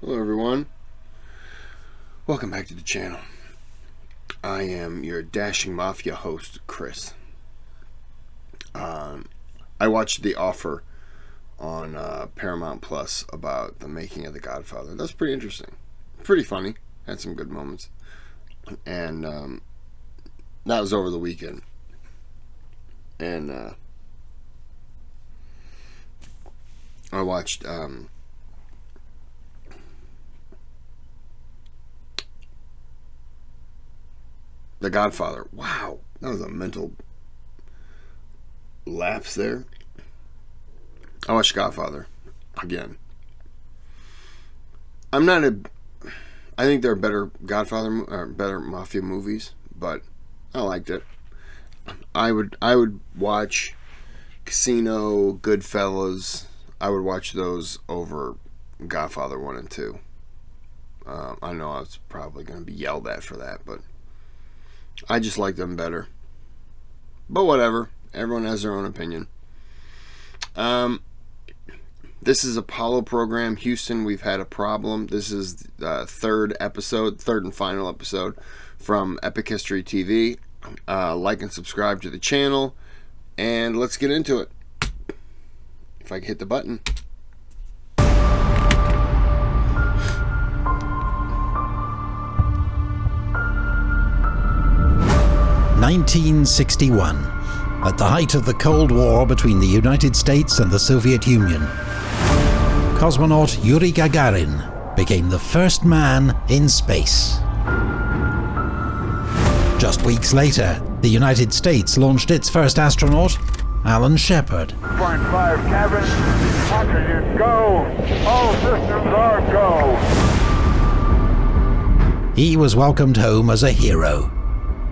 Hello everyone, welcome back to the channel. I am your dashing mafia host, Kris. I watched The Offer on Paramount Plus about the making of The Godfather. That's pretty interesting, pretty funny, had some good moments, and that was over the weekend. And I watched The Godfather. Wow, that was a mental lapse there. I watched Godfather again. I think there are better Godfather or better mafia movies, but I liked it. I would watch Casino, Goodfellas. I would watch those over Godfather 1 and 2. I know I was probably going to be yelled at for that, but I just like them better. But whatever. Everyone has their own opinion. This is Apollo program. Houston, we've had a problem. This is the third and final episode from Epic History TV. Like and subscribe to the channel. And let's get into it. If I can hit the button. 1961, at the height of the Cold War between the United States and the Soviet Union, cosmonaut Yuri Gagarin became the first man in space. Just weeks later, the United States launched its first astronaut, Alan Shepard. 2.5 cabin, oxygen go, all systems are go. He was welcomed home as a hero.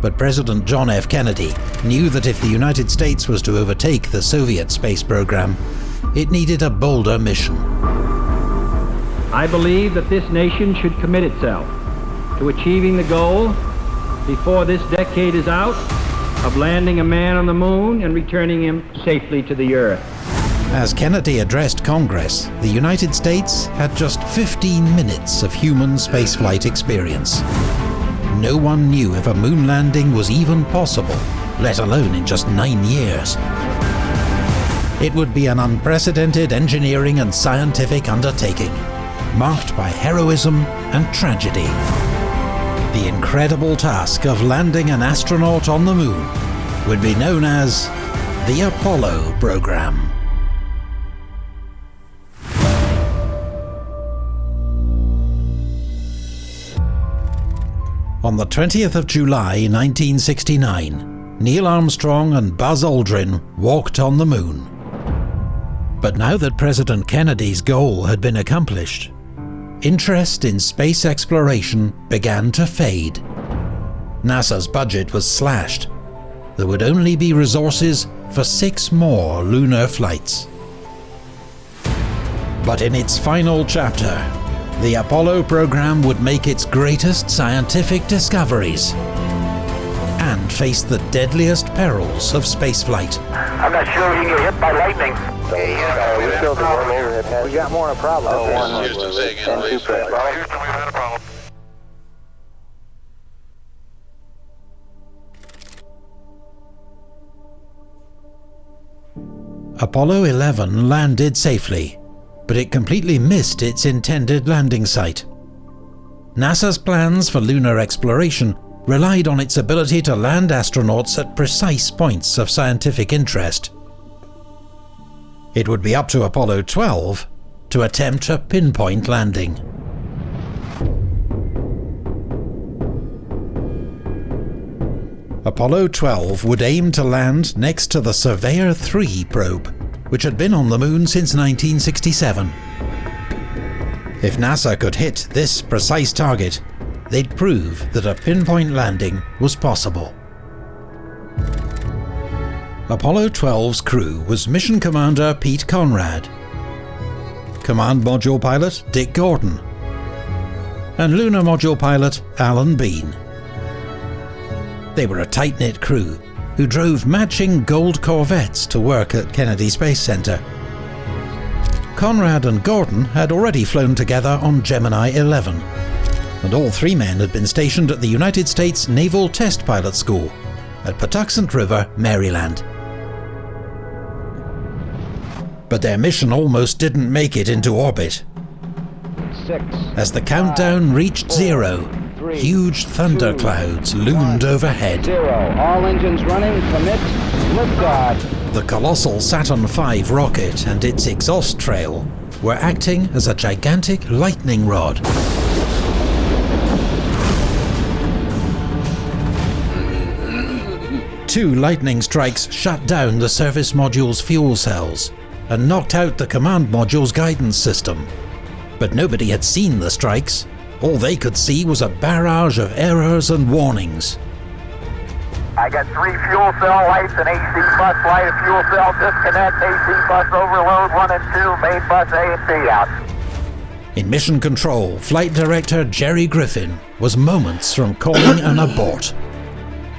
But President John F. Kennedy knew that if the United States was to overtake the Soviet space program, it needed a bolder mission. I believe that this nation should commit itself to achieving the goal, before this decade is out, of landing a man on the moon and returning him safely to the Earth. As Kennedy addressed Congress, the United States had just 15 minutes of human spaceflight experience. No one knew if a moon landing was even possible, let alone in just 9 years. It would be an unprecedented engineering and scientific undertaking, marked by heroism and tragedy. The incredible task of landing an astronaut on the moon would be known as the Apollo program. On the 20th of July 1969, Neil Armstrong and Buzz Aldrin walked on the moon. But now that President Kennedy's goal had been accomplished, interest in space exploration began to fade. NASA's budget was slashed. There would only be resources for 6 more lunar flights. But in its final chapter, the Apollo program would make its greatest scientific discoveries and face the deadliest perils of spaceflight. I'm not sure you can get hit by lightning. We got more than a problem. Houston, say again, please. Houston, we've had a problem. Apollo 11 landed safely, but it completely missed its intended landing site. NASA's plans for lunar exploration relied on its ability to land astronauts at precise points of scientific interest. It would be up to Apollo 12 to attempt a pinpoint landing. Apollo 12 would aim to land next to the Surveyor 3 probe, which had been on the moon since 1967. If NASA could hit this precise target, they'd prove that a pinpoint landing was possible. Apollo 12's crew was Mission Commander Pete Conrad, Command Module Pilot Dick Gordon, and Lunar Module Pilot Alan Bean. They were a tight-knit crew who drove matching gold Corvettes to work at Kennedy Space Center. Conrad and Gordon had already flown together on Gemini 11, and all three men had been stationed at the United States Naval Test Pilot School at Patuxent River, Maryland. But their mission almost didn't make it into orbit. 6. As the countdown reached 0, huge thunderclouds loomed overhead. 0. All engines running. Commit. Liftoff. The colossal Saturn V rocket and its exhaust trail were acting as a gigantic lightning rod. Two lightning strikes shut down the service module's fuel cells and knocked out the command module's guidance system. But nobody had seen the strikes. All they could see was a barrage of errors and warnings. I got 3 fuel cell lights, an AC bus light, a fuel cell disconnect, AC bus overload 1 and 2, main bus A and B out. In Mission Control, Flight Director Jerry Griffin was moments from calling an abort.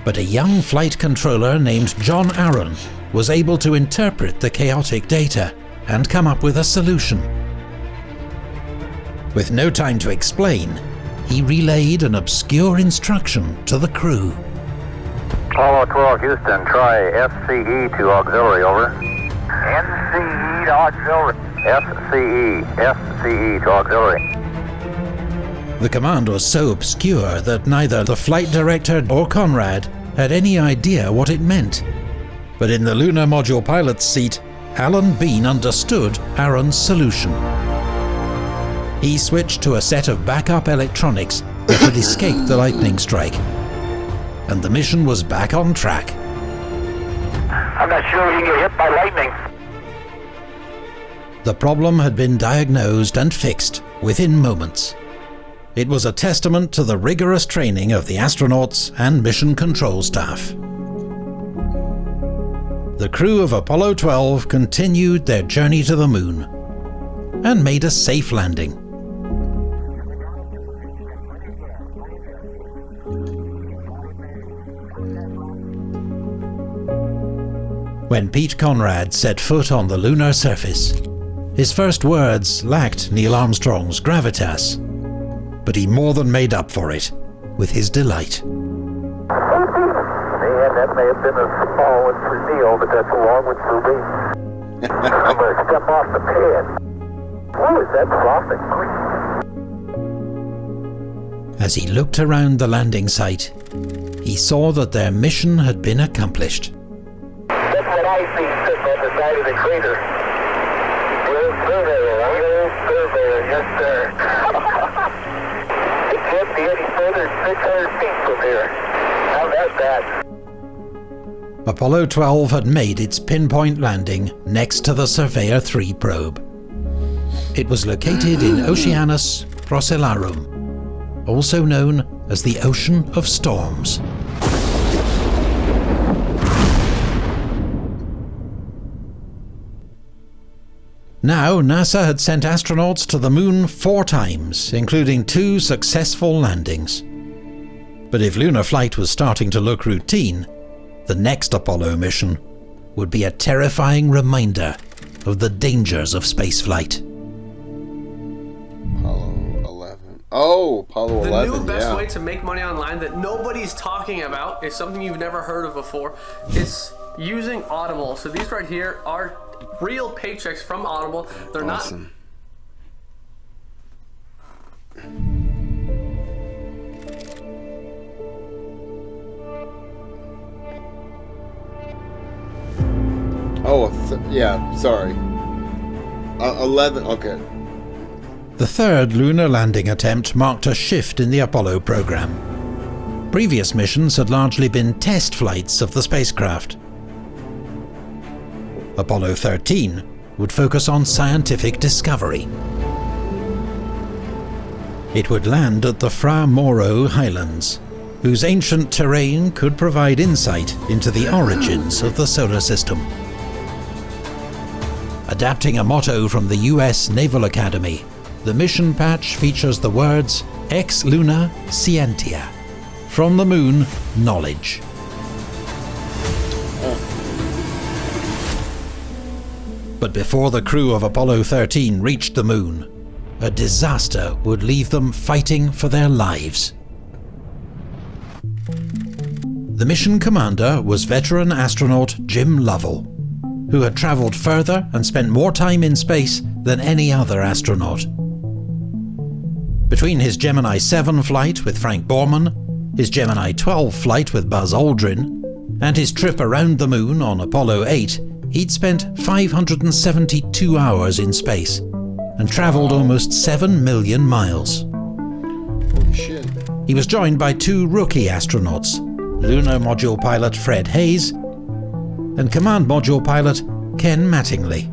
But a young flight controller named John Aaron was able to interpret the chaotic data and come up with a solution. With no time to explain, he relayed an obscure instruction to the crew. Apollo 12 Houston, try FCE to auxiliary, over. NCE to auxiliary. FCE to auxiliary. The command was so obscure that neither the flight director or Conrad had any idea what it meant. But in the lunar module pilot's seat, Alan Bean understood Aaron's solution. He switched to a set of backup electronics that had escaped the lightning strike, and the mission was back on track. I'm not sure we can get hit by lightning. The problem had been diagnosed and fixed within moments. It was a testament to the rigorous training of the astronauts and mission control staff. The crew of Apollo 12 continued their journey to the moon and made a safe landing. When Pete Conrad set foot on the lunar surface, his first words lacked Neil Armstrong's gravitas, but he more than made up for it with his delight. Man, that may have been a small one for Neil, but that's a long one for me. I'm going to step off the pad. What is that frosting? As he looked around the landing site, he saw that their mission had been accomplished. That's what I see sitting on the side of the crater. The old surveyor, right? Old surveyor, yes sir. It can't be any further than 600 feet from here. How about that? Apollo 12 had made its pinpoint landing next to the Surveyor 3 probe. It was located in Oceanus Procellarum, also known as the Ocean of Storms. Now, NASA had sent astronauts to the moon 4 times, including 2 successful landings. But if lunar flight was starting to look routine, the next Apollo mission would be a terrifying reminder of the dangers of spaceflight. Apollo 11. Oh, Apollo 11, The new best yeah. way to make money online that nobody's talking about is something you've never heard of before. It's using Audible. So these right here are real paychecks from Audible. They're Awesome. Oh, yeah, sorry. 11, okay. The third lunar landing attempt marked a shift in the Apollo program. Previous missions had largely been test flights of the spacecraft. Apollo 13 would focus on scientific discovery. It would land at the Fra Mauro Highlands, whose ancient terrain could provide insight into the origins of the solar system. Adapting a motto from the US Naval Academy, the mission patch features the words Ex Luna Scientia, from the moon, knowledge. But before the crew of Apollo 13 reached the moon, a disaster would leave them fighting for their lives. The mission commander was veteran astronaut Jim Lovell, who had travelled further and spent more time in space than any other astronaut. Between his Gemini 7 flight with Frank Borman, his Gemini 12 flight with Buzz Aldrin, and his trip around the moon on Apollo 8, he'd spent 572 hours in space and travelled almost 7 million miles. Holy shit. He was joined by 2 rookie astronauts, Lunar Module pilot Fred Hayes and Command Module pilot Ken Mattingly.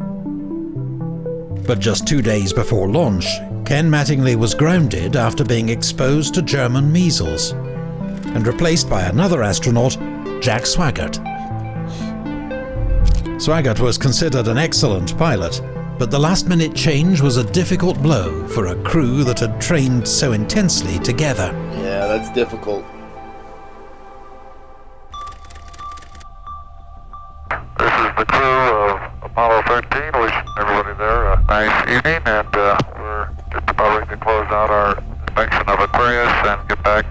But just 2 days before launch, Ken Mattingly was grounded after being exposed to German measles and replaced by another astronaut, Jack Swigert. Swigert was considered an excellent pilot, but the last-minute change was a difficult blow for a crew that had trained so intensely together. Yeah, that's difficult. This is the crew of Apollo 13. Wishing everybody there a nice evening, and we're just about ready to close out our inspection of Aquarius and get back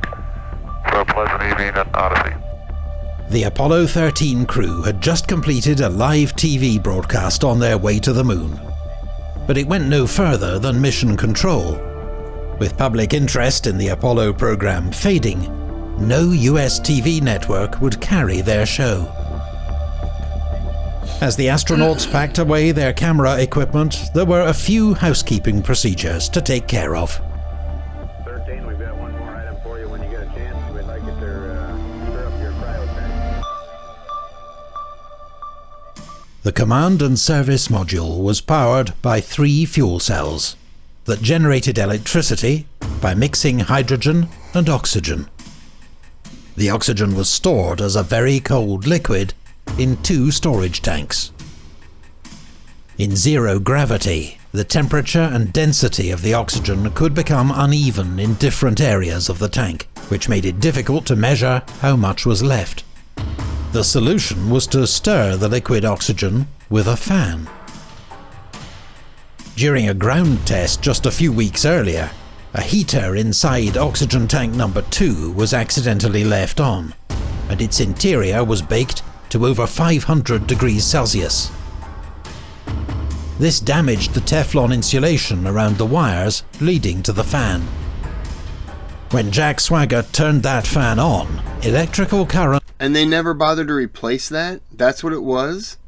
to a pleasant evening at Odyssey. The Apollo 13 crew had just completed a live TV broadcast on their way to the moon. But it went no further than mission control. With public interest in the Apollo program fading, no US TV network would carry their show. As the astronauts packed away their camera equipment, there were a few housekeeping procedures to take care of. 13, we've got one more item for you when you get a chance. We'd like you to stir up your cryo tank. The command and service module was powered by 3 fuel cells that generated electricity by mixing hydrogen and oxygen. The oxygen was stored as a very cold liquid in 2 storage tanks. In zero gravity, the temperature and density of the oxygen could become uneven in different areas of the tank, which made it difficult to measure how much was left. The solution was to stir the liquid oxygen with a fan. During a ground test just a few weeks earlier, a heater inside oxygen tank number 2 was accidentally left on, and its interior was baked to over 500 degrees Celsius. This damaged the Teflon insulation around the wires leading to the fan. When Jack Swigert turned that fan on, electrical current... And they never bothered to replace that? That's what it was?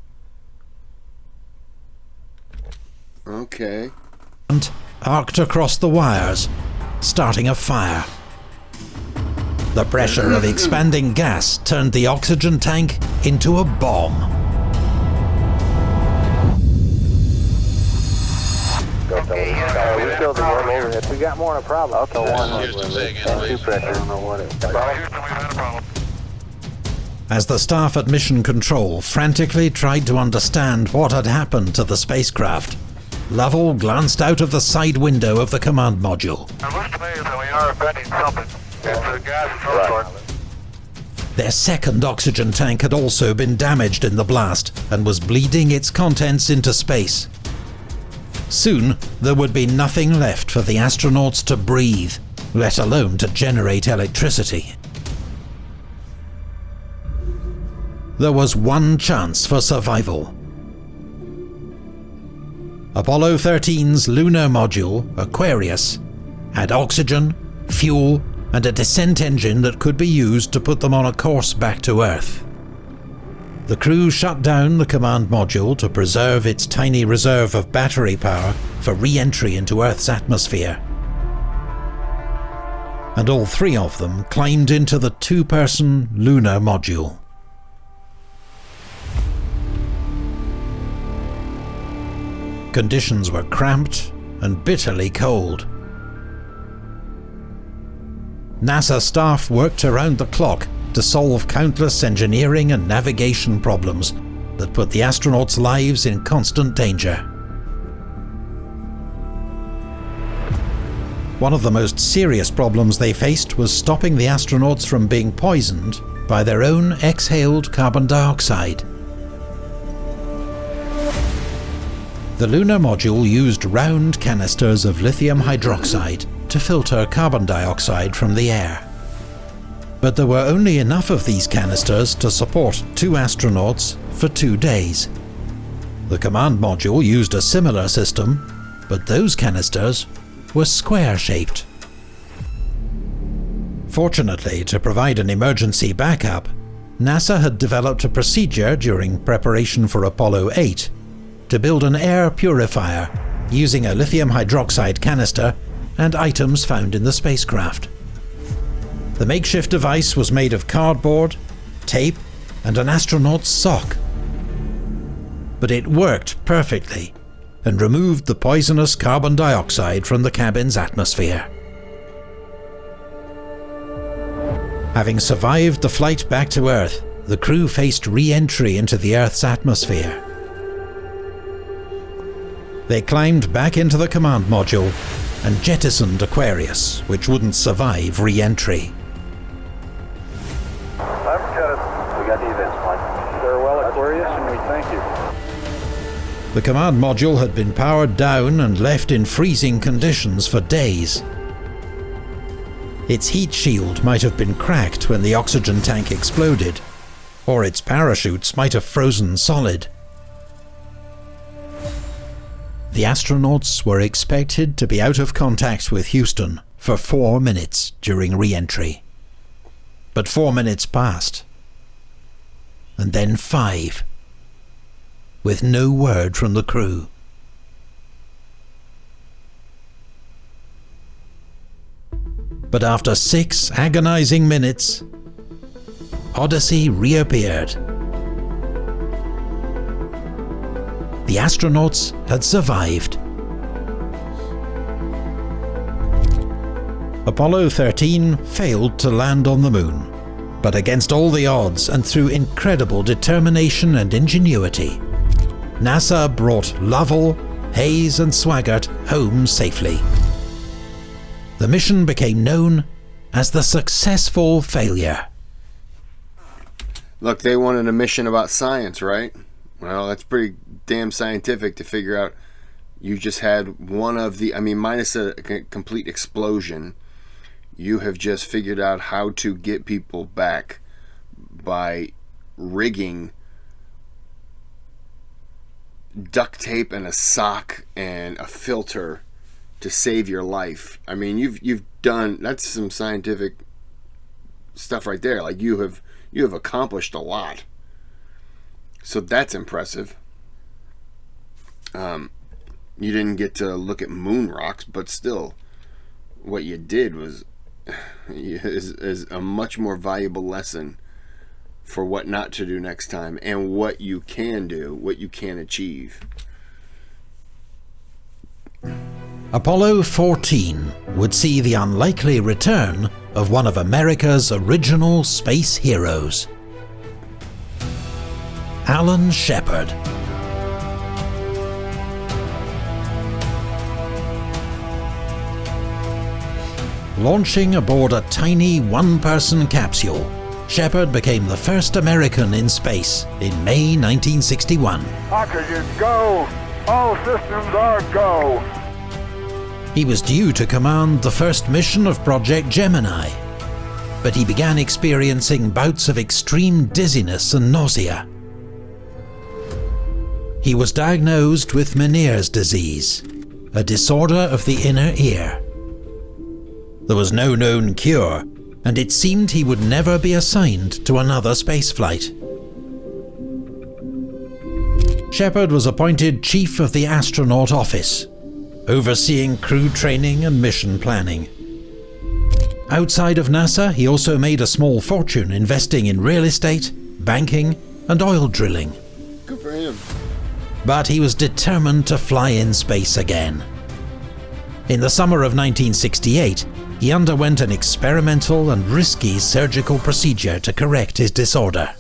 Okay. ...arced across the wires, starting a fire. The pressure of expanding gas turned the oxygen tank into a bomb. Okay, we still the one overhead. We got more than a problem. Okay, one. Houston, say again, And 2 please. pressure. I don't know what it is. Houston, we've had a problem. As the staff at Mission Control frantically tried to understand what had happened to the spacecraft, Lovell glanced out of the side window of the command module. It looks to me as though we are offending something. It's a gas of some sort. Their second oxygen tank had also been damaged in the blast and was bleeding its contents into space. Soon, there would be nothing left for the astronauts to breathe, let alone to generate electricity. There was one chance for survival. Apollo 13's lunar module, Aquarius, had oxygen, fuel, and a descent engine that could be used to put them on a course back to Earth. The crew shut down the command module to preserve its tiny reserve of battery power for re-entry into Earth's atmosphere. And all 3 of them climbed into the 2-person lunar module. Conditions were cramped and bitterly cold. NASA staff worked around the clock to solve countless engineering and navigation problems that put the astronauts' lives in constant danger. One of the most serious problems they faced was stopping the astronauts from being poisoned by their own exhaled carbon dioxide. The lunar module used round canisters of lithium hydroxide to filter carbon dioxide from the air. But there were only enough of these canisters to support 2 astronauts for 2 days. The command module used a similar system, but those canisters were square-shaped. Fortunately, to provide an emergency backup, NASA had developed a procedure during preparation for Apollo 8 to build an air purifier using a lithium hydroxide canister and items found in the spacecraft. The makeshift device was made of cardboard, tape, and an astronaut's sock. But it worked perfectly and removed the poisonous carbon dioxide from the cabin's atmosphere. Having survived the flight back to Earth, the crew faced re-entry into the Earth's atmosphere. They climbed back into the command module and jettisoned Aquarius, which wouldn't survive re-entry. We got the events plan. Farewell, Aquarius, and we thank you. The command module had been powered down and left in freezing conditions for days. Its heat shield might have been cracked when the oxygen tank exploded, or its parachutes might have frozen solid. The astronauts were expected to be out of contact with Houston for 4 minutes during re-entry. But 4 minutes passed, and then 5, with no word from the crew. But after 6 agonizing minutes, Odyssey reappeared. The astronauts had survived. Apollo 13 failed to land on the moon, but against all the odds and through incredible determination and ingenuity, NASA brought Lovell, Hayes and Swaggart home safely. The mission became known as the successful failure. Look, they wanted a mission about science, right? Well, that's pretty damn scientific to figure out. You just had one of the, minus a complete explosion, you have just figured out how to get people back by rigging duct tape and a sock and a filter to save your life. You've done, that's some scientific stuff right there. Like you have accomplished a lot. So that's impressive. You didn't get to look at moon rocks, but still, what you did is a much more valuable lesson for what not to do next time and what you can do, what you can achieve. Apollo 14 would see the unlikely return of one of America's original space heroes, Alan Shepard. Launching aboard a tiny one-person capsule, Shepard became the first American in space in May 1961. Oxygen, go! All systems are go! He was due to command the first mission of Project Gemini, but he began experiencing bouts of extreme dizziness and nausea. He was diagnosed with Meniere's disease, a disorder of the inner ear. There was no known cure, and it seemed he would never be assigned to another spaceflight. Shepard was appointed Chief of the Astronaut Office, overseeing crew training and mission planning. Outside of NASA, he also made a small fortune investing in real estate, banking, and oil drilling. Good for him. But he was determined to fly in space again. In the summer of 1968, he underwent an experimental and risky surgical procedure to correct his disorder.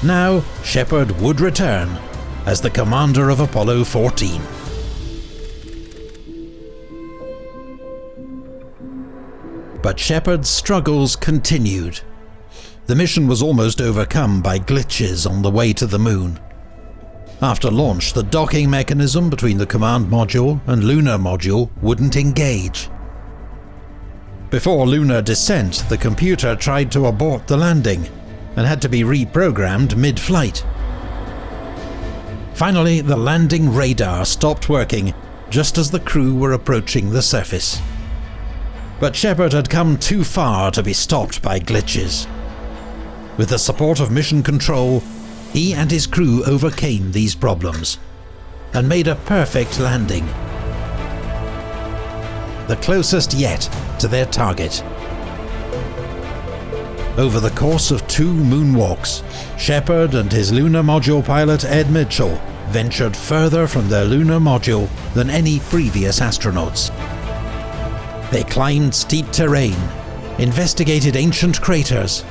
Now, Shepard would return as the commander of Apollo 14. But Shepard's struggles continued. The mission was almost overcome by glitches on the way to the moon. After launch, the docking mechanism between the command module and lunar module wouldn't engage. Before lunar descent, the computer tried to abort the landing and had to be reprogrammed mid-flight. Finally, the landing radar stopped working just as the crew were approaching the surface. But Shepard had come too far to be stopped by glitches. With the support of Mission Control, he and his crew overcame these problems and made a perfect landing. The closest yet to their target. Over the course of 2 moonwalks, Shepard and his lunar module pilot Ed Mitchell ventured further from their lunar module than any previous astronauts. They climbed steep terrain, investigated ancient craters,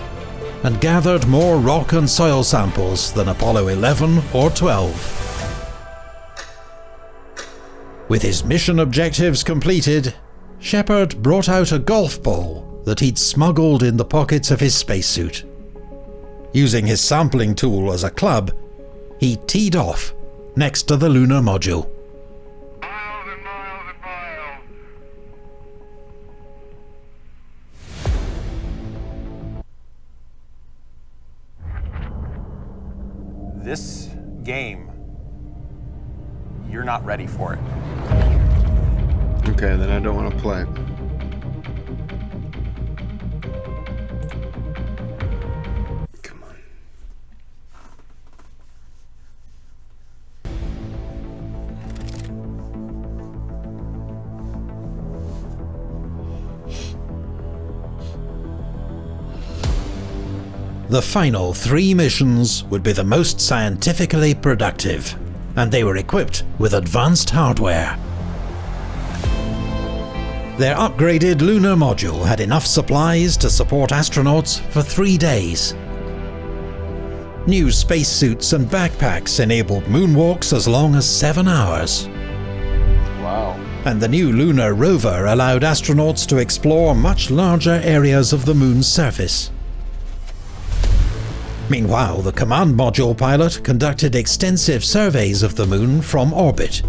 and gathered more rock and soil samples than Apollo 11 or 12. With his mission objectives completed, Shepard brought out a golf ball that he'd smuggled in the pockets of his spacesuit. Using his sampling tool as a club, he teed off next to the lunar module. Miles and miles and miles. This game, you're not ready for it. Okay, then I don't want to play it. Come on. The final 3 missions would be the most scientifically productive, and they were equipped with advanced hardware. Their upgraded lunar module had enough supplies to support astronauts for 3 days. New spacesuits and backpacks enabled moonwalks as long as 7 hours. Wow. And the new lunar rover allowed astronauts to explore much larger areas of the moon's surface. Meanwhile, the command module pilot conducted extensive surveys of the moon from orbit,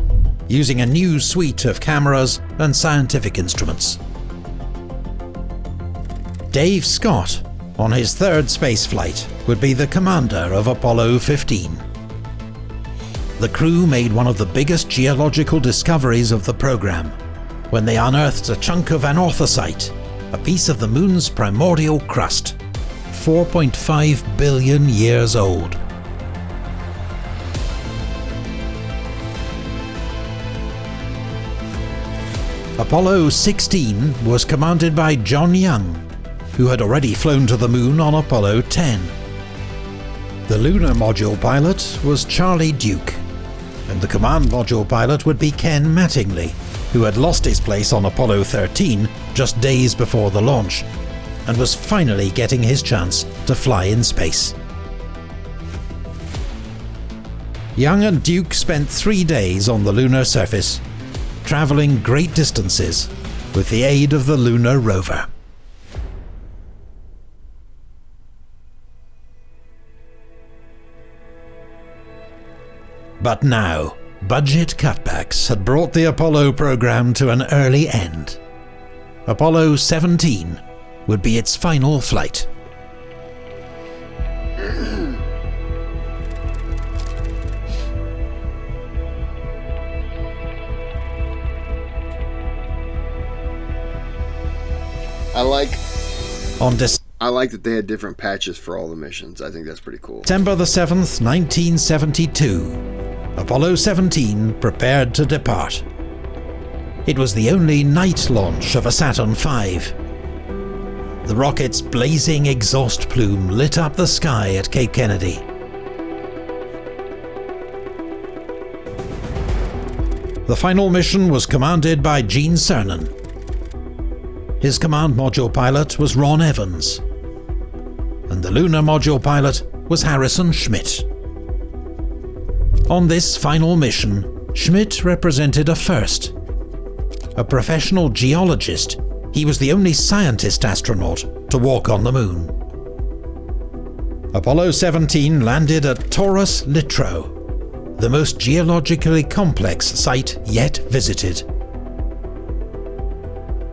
using a new suite of cameras and scientific instruments. Dave Scott, on his 3rd spaceflight, would be the commander of Apollo 15. The crew made one of the biggest geological discoveries of the program, when they unearthed a chunk of anorthosite, a piece of the moon's primordial crust, 4.5 billion years old. Apollo 16 was commanded by John Young, who had already flown to the moon on Apollo 10. The lunar module pilot was Charlie Duke, and the command module pilot would be Ken Mattingly, who had lost his place on Apollo 13 just days before the launch, and was finally getting his chance to fly in space. Young and Duke spent 3 days on the lunar surface, traveling great distances with the aid of the lunar rover. But now, budget cutbacks had brought the Apollo program to an early end. Apollo 17 would be its final flight. I like that they had different patches for all the missions. I think that's pretty cool. December the 7th, 1972, Apollo 17 prepared to depart. It was the only night launch of a Saturn V. The rocket's blazing exhaust plume lit up the sky at Cape Kennedy. The final mission was commanded by Gene Cernan. His command module pilot was Ron Evans, and the lunar module pilot was Harrison Schmitt. On this final mission, Schmitt represented a first. A professional geologist, he was the only scientist astronaut to walk on the moon. Apollo 17 landed at Taurus Littrow, the most geologically complex site yet visited.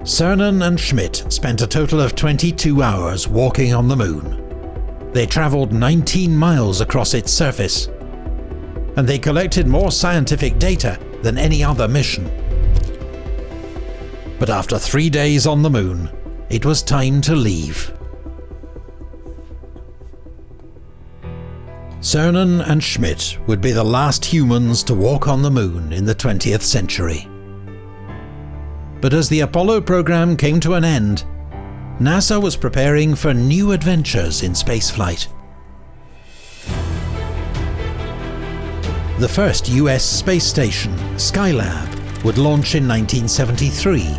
Cernan and Schmidt spent a total of 22 hours walking on the Moon. They travelled 19 miles across its surface, and they collected more scientific data than any other mission. But after 3 days on the Moon, it was time to leave. Cernan and Schmidt would be the last humans to walk on the Moon in the 20th century. But as the Apollo program came to an end, NASA was preparing for new adventures in spaceflight. The first US space station, Skylab, would launch in 1973,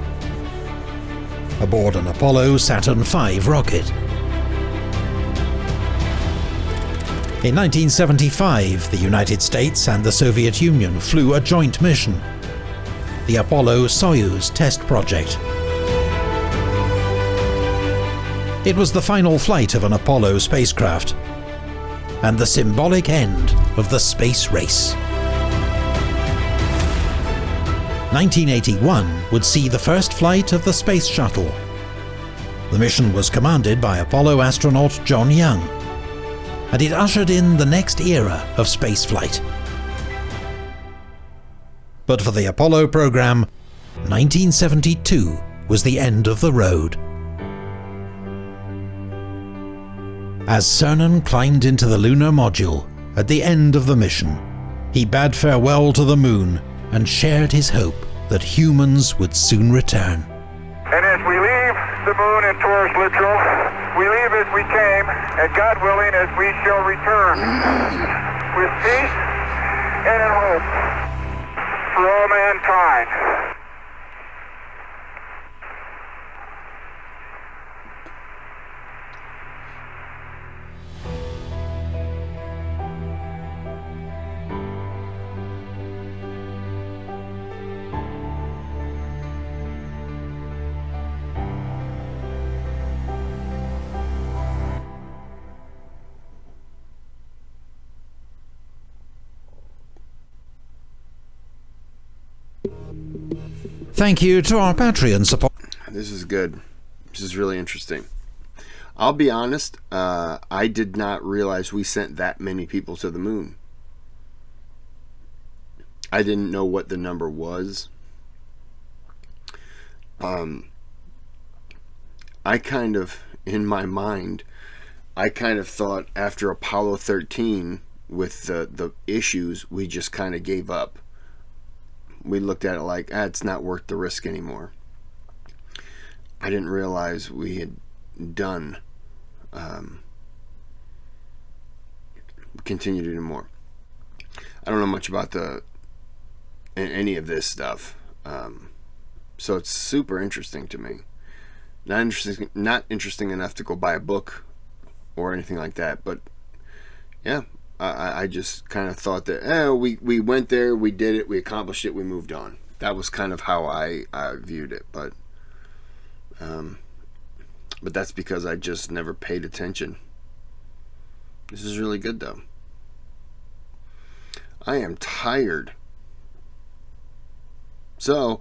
aboard an Apollo Saturn V rocket. In 1975, the United States and the Soviet Union flew a joint mission, the Apollo-Soyuz test project. It was the final flight of an Apollo spacecraft, and the symbolic end of the space race. 1981 would see the first flight of the Space Shuttle. The mission was commanded by Apollo astronaut John Young, and it ushered in the next era of spaceflight. But for the Apollo program, 1972 was the end of the road. As Cernan climbed into the lunar module at the end of the mission, he bade farewell to the Moon and shared his hope that humans would soon return. And as we leave the Moon in Taurus Littrow, we leave as we came, and God willing, as we shall return, with peace and in hope for all mankind. Thank you to our Patreon support. This is good. This is really interesting. I'll be honest, I did not realize we sent that many people to the Moon. I didn't know what the number was. I kind of, in my mind, I kind of thought after Apollo 13 with the issues, we just kind of gave up. We looked at it like, it's not worth the risk anymore. I didn't realize we had done, continue to do more. I don't know much about any of this stuff, so it's super interesting to me. Not interesting enough to go buy a book or anything like that, but yeah. I just kind of thought that we went there, we did it, we accomplished it, we moved on. That was kind of how I viewed it, but that's because I just never paid attention. This is really good though. I am tired, so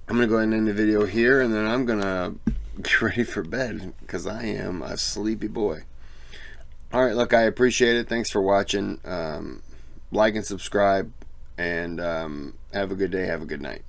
I'm gonna go ahead and end the video here, and then I'm gonna get ready for bed because I am a sleepy boy. Alright, look, I appreciate it. Thanks for watching. Like and subscribe, and have a good day. Have a good night.